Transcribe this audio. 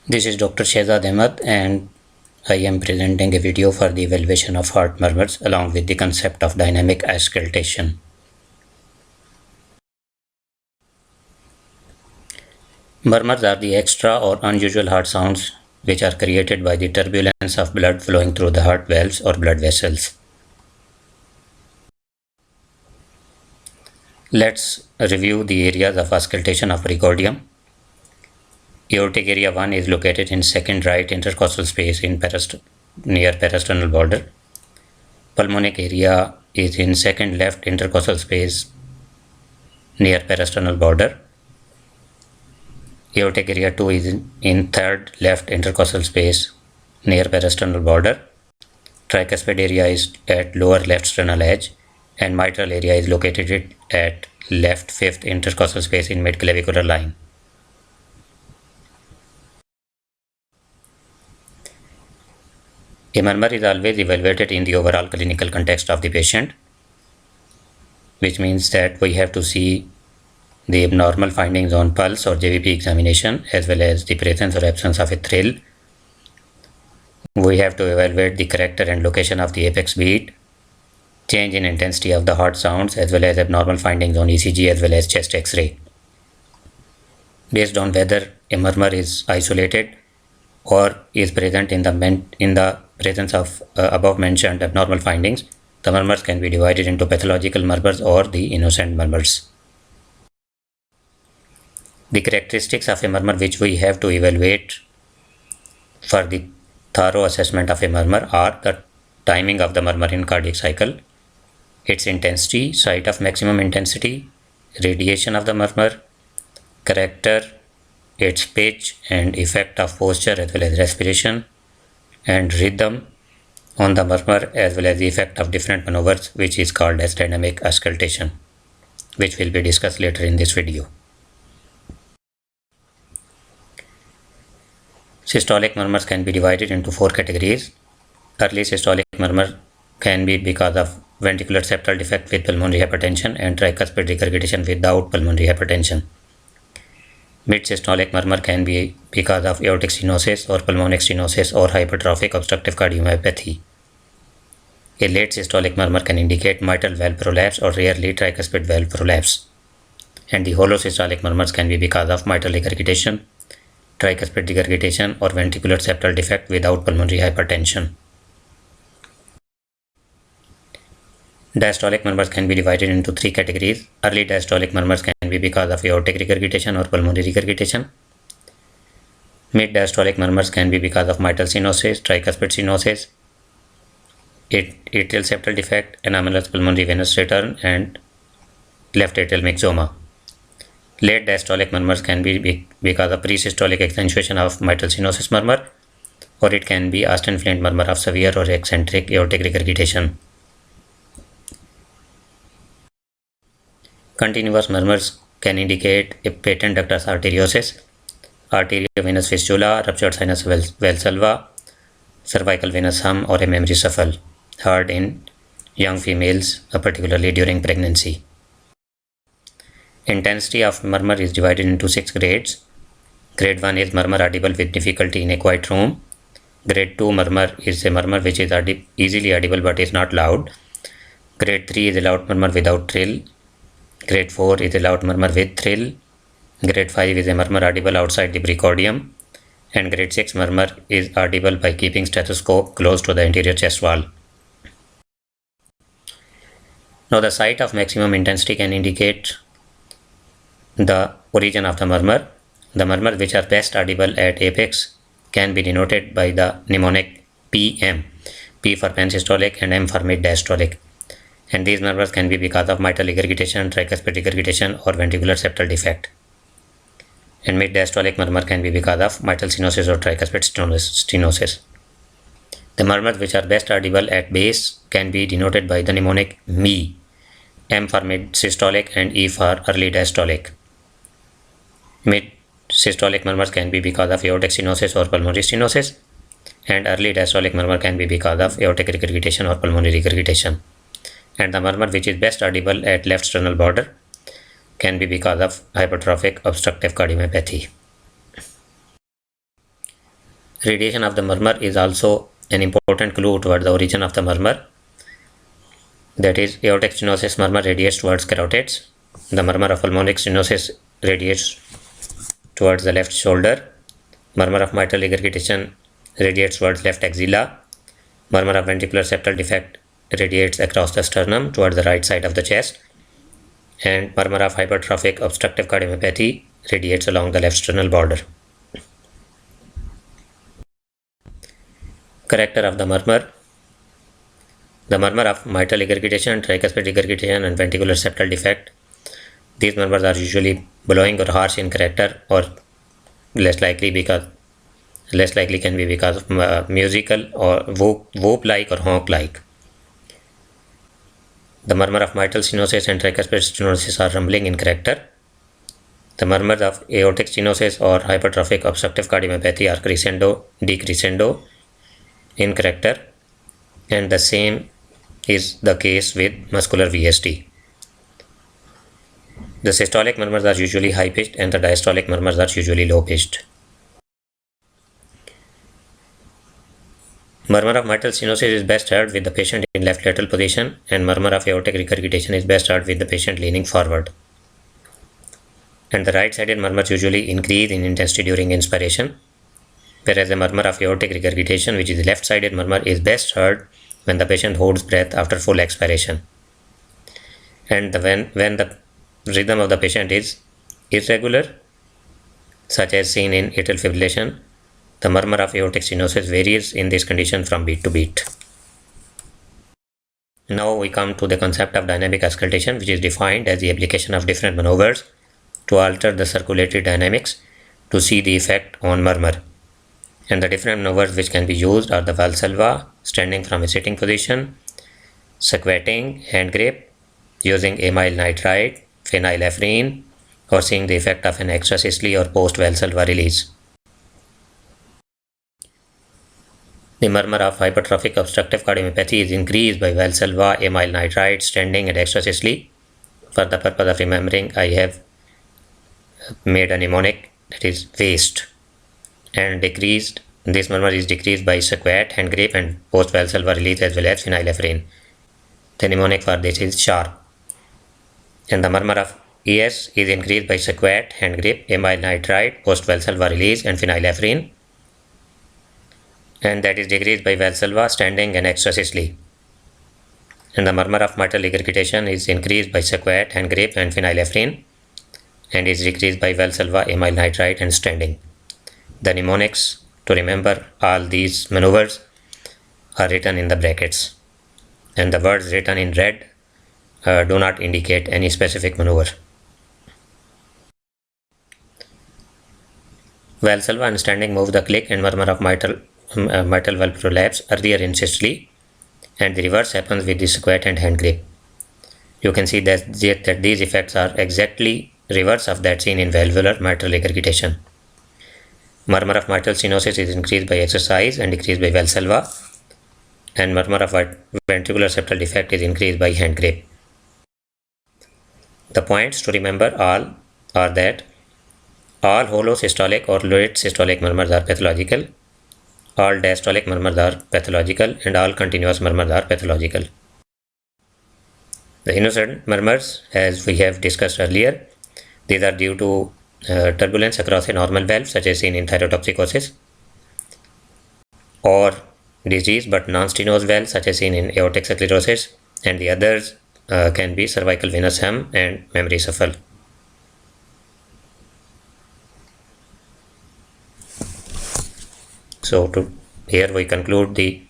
This is Dr. Shehzad Ahmed and I am presenting a video for the evaluation of heart murmurs along with the concept of dynamic auscultation. Murmurs are the extra or unusual heart sounds which are created by the turbulence of blood flowing through the heart valves or blood vessels. Let's review the areas of auscultation of precordium. Aortic area 1 is located in second right intercostal space near peristernal border. Pulmonic area is in second left intercostal space near peristernal border. Aortic area 2 is in third left intercostal space near peristernal border. Tricuspid area is at lower left sternal edge, and mitral area is located at left fifth intercostal space in midclavicular line. A murmur is always evaluated in the overall clinical context of the patient, which means that we have to see the abnormal findings on pulse or JVP examination as well as the presence or absence of a thrill. We have to evaluate the character and location of the apex beat, change in intensity of the heart sounds as well as abnormal findings on ECG as well as chest X-ray. Based on whether a murmur is isolated or is present in the presence of above mentioned abnormal findings, the murmurs can be divided into pathological murmurs or the innocent murmurs. The characteristics of a murmur which we have to evaluate for the thorough assessment of a murmur are the timing of the murmur in cardiac cycle, its intensity, site of maximum intensity, radiation of the murmur, character, its pitch and effect of posture as well as respiration, and rhythm on the murmur as well as the effect of different maneuvers, which is called as dynamic auscultation, which will be discussed later in this video. Systolic murmurs can be divided into 4 categories. Early systolic murmur can be because of ventricular septal defect with pulmonary hypertension and tricuspid regurgitation without pulmonary hypertension. Mid-systolic murmur can be because of aortic stenosis or pulmonic stenosis or hypertrophic obstructive cardiomyopathy. A late systolic murmur can indicate mitral valve prolapse or rarely tricuspid valve prolapse. And the holosystolic murmurs can be because of mitral regurgitation, tricuspid regurgitation or ventricular septal defect without pulmonary hypertension. Diastolic murmurs can be divided into 3 categories. Early diastolic murmurs can be because of aortic regurgitation or pulmonary regurgitation. Mid-diastolic murmurs can be because of mitral stenosis, tricuspid stenosis, atrial septal defect, anomalous pulmonary venous return, and left atrial myxoma. Late diastolic murmurs can be because of pre-systolic accentuation of mitral stenosis murmur, or it can be austen-flint murmur of severe or eccentric aortic regurgitation. Continuous murmurs can indicate a patent ductus arteriosus, arteriovenous fistula, ruptured sinus valsalva, cervical venous hum, or a memory shuffle, heard in young females, particularly during pregnancy. Intensity of murmur is divided into 6 grades. Grade 1 is murmur audible with difficulty in a quiet room. Grade 2 murmur is a murmur which is easily audible but is not loud. Grade 3 is a loud murmur without trill. Grade 4 is a loud murmur with thrill. Grade 5 is a murmur audible outside the precordium. And grade 6 murmur is audible by keeping stethoscope close to the anterior chest wall. Now the site of maximum intensity can indicate the origin of the murmur. The murmurs which are best audible at apex can be denoted by the mnemonic PM, P for pansystolic and M for mid-diastolic. And these murmurs can be because of mitral regurgitation, tricuspid regurgitation, or ventricular septal defect. And mid-diastolic murmur can be because of mitral stenosis or tricuspid stenosis. The murmurs which are best audible at base can be denoted by the mnemonic ME, M for mid-systolic and E for early diastolic. Mid-systolic murmurs can be because of aortic stenosis or pulmonary stenosis, and early diastolic murmur can be because of aortic regurgitation or pulmonary regurgitation. And the murmur which is best audible at left sternal border can be because of hypertrophic obstructive cardiomyopathy. Radiation of the murmur is also an important clue toward the origin of the murmur. That is, aortic stenosis murmur radiates towards carotids. The murmur of pulmonic stenosis radiates towards the left shoulder. Murmur of mitral regurgitation radiates towards left axilla. Murmur of ventricular septal defect radiates across the sternum towards the right side of the chest. And murmur of hypertrophic obstructive cardiomyopathy radiates along the left sternal border. Character of the murmur. The murmur of mitral regurgitation, tricuspid regurgitation, and ventricular septal defect. These murmurs are usually blowing or harsh in character, or less likely can be because of musical or whoop-like or honk-like. The murmur of mitral stenosis and tricuspid stenosis are rumbling in character. The murmurs of aortic stenosis or hypertrophic obstructive cardiomyopathy are crescendo, decrescendo in character, and the same is the case with muscular VSD. The systolic murmurs are usually high-pitched and the diastolic murmurs are usually low-pitched. Murmur of mitral stenosis is best heard with the patient in left lateral position, and murmur of aortic regurgitation is best heard with the patient leaning forward. And the right-sided murmurs usually increase in intensity during inspiration, whereas the murmur of aortic regurgitation, which is the left-sided murmur, is best heard when the patient holds breath after full expiration. And when the rhythm of the patient is irregular, such as seen in atrial fibrillation, the murmur of aortic stenosis varies in this condition from beat to beat. Now we come to the concept of dynamic auscultation, which is defined as the application of different maneuvers to alter the circulatory dynamics to see the effect on murmur. And the different maneuvers which can be used are the Valsalva, standing from a sitting position, squatting, hand grip, using amyl nitrite, phenylephrine, or seeing the effect of an extrasystole or post-Valsalva release. The murmur of hypertrophic obstructive cardiomyopathy is increased by Valsalva, amyl nitrite, standing, and extrasystole. For the purpose of remembering, I have made a mnemonic, that is waste, and decreased. This murmur is decreased by squat, hand grip, and post-Valsalva release, as well as phenylephrine. The mnemonic for this is sharp. And the murmur of ES is increased by squat, hand grip, amyl nitrite, post-Valsalva release, and phenylephrine. And that is decreased by Valsalva, standing, and extrasystole. And the murmur of mitral regurgitation is increased by squat, hand grip, and phenylephrine, and is decreased by Valsalva, amyl nitrite, and standing. The mnemonics to remember all these maneuvers are written in the brackets, and the words written in red do not indicate any specific maneuver. Valsalva and standing move the click and murmur of mitral valve prolapse earlier in systole, and the reverse happens with the squat and hand grip. You can see that these effects are exactly reverse of that seen in valvular mitral regurgitation. Murmur of mitral stenosis is increased by exercise and decreased by Valsalva, and murmur of ventricular septal defect is increased by hand grip. The points to remember all are that all holosystolic or late systolic murmurs are pathological, all diastolic murmurs are pathological, and all continuous murmurs are pathological. The innocent murmurs, as we have discussed earlier, these are due to turbulence across a normal valve, such as seen in thyrotoxicosis, or disease but non-stenosed valve, such as seen in aortic sclerosis, and the others can be cervical venous hem and memory shuffle. So here we conclude the